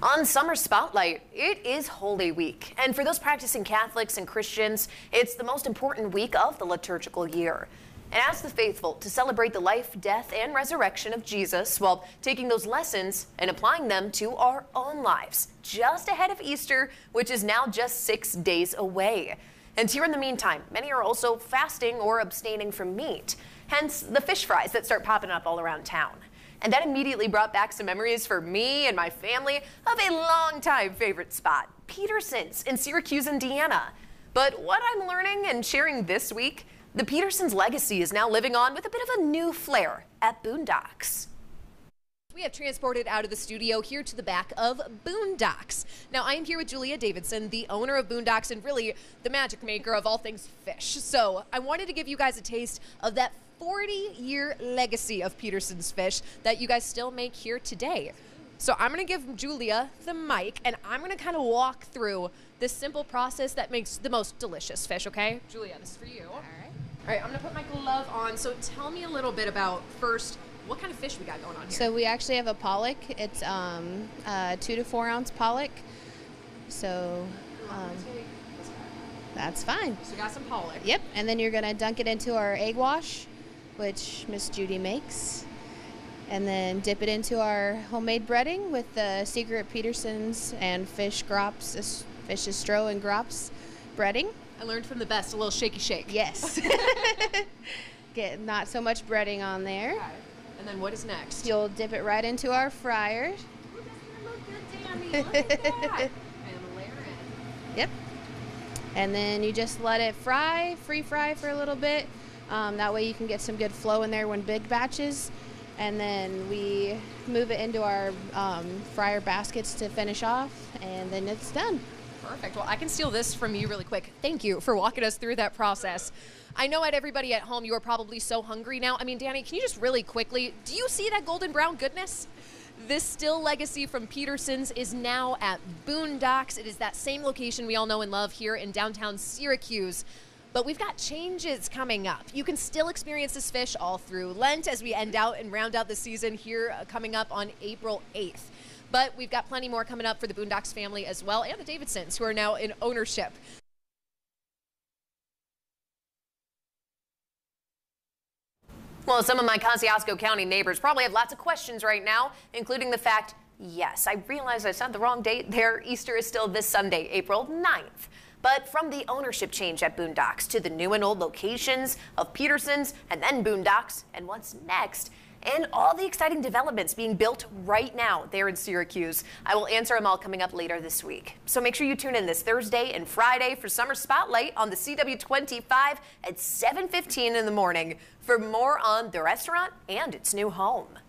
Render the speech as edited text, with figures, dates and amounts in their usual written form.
On Summer Spotlight, it is Holy Week, and for those practicing Catholics and Christians, it's the most important week of the liturgical year. And ask the faithful to celebrate the life, death, and resurrection of Jesus while taking those lessons and applying them to our own lives, just ahead of Easter, which is now just 6 days away. And here in the meantime, many are also fasting or abstaining from meat, hence the fish fries that start popping up all around town. And that immediately brought back some memories for me and my family of a longtime favorite spot, Peterson's in Syracuse, Indiana. But what I'm learning and sharing this week, the Peterson's legacy is now living on with a bit of a new flair at Boondocks. We have transported out of the studio here to the back of Boondocks. Now, I am here with Julia Davidson, the owner of Boondocks and really the magic maker of all things fish. So I wanted to give you guys a taste of that 40-year legacy of Peterson's fish that you guys still make here today. So I'm going to give Julia the mic, and I'm going to kind of walk through this simple process that makes the most delicious fish, okay? Julia, this is for you. All right, I'm going to put my glove on. So tell me a little bit about, first, what kind of fish we got going on here? So we actually have a pollock. It's a 2 to 4 ounce pollock. So that's fine. So we got some pollock. Yep, and then you're going to dunk it into our egg wash, which Miss Judy makes, and then dip it into our homemade breading with the secret Peterson's and fish estro and grops breading. I learned from the best, a little shaky shake. Yes. Get not so much breading on there. Okay. And then what is next? You'll dip it right into our fryer. Ooh, doesn't that look good, Danny? Look at that. And a layer in. Yep. And then you just let it fry, free fry for a little bit. That way you can get some good flow in there when big batches. And then we move it into our fryer baskets to finish off, and then it's done. Perfect. Well, I can steal this from you really quick. Thank you for walking us through that process. I know everybody at home, you are probably so hungry now. I mean, Danny, can you just really quickly, do you see that golden brown goodness? This still legacy from Peterson's is now at Boondocks. It is that same location we all know and love here in downtown Syracuse. But we've got changes coming up. You can still experience this fish all through Lent as we end out and round out the season here coming up on April 8th. But we've got plenty more coming up for the Boondocks family as well, and the Davidsons, who are now in ownership. Well, some of my Kosciuszko County neighbors probably have lots of questions right now, including the fact, yes, I realize I said the wrong date there. Easter is still this Sunday, April 9th. But from the ownership change at Boondocks to the new and old locations of Peterson's and then Boondocks and what's next, and all the exciting developments being built right now there in Syracuse, I will answer them all coming up later this week. So make sure you tune in this Thursday and Friday for Summer Spotlight on the CW25 at 7:15 in the morning for more on the restaurant and its new home.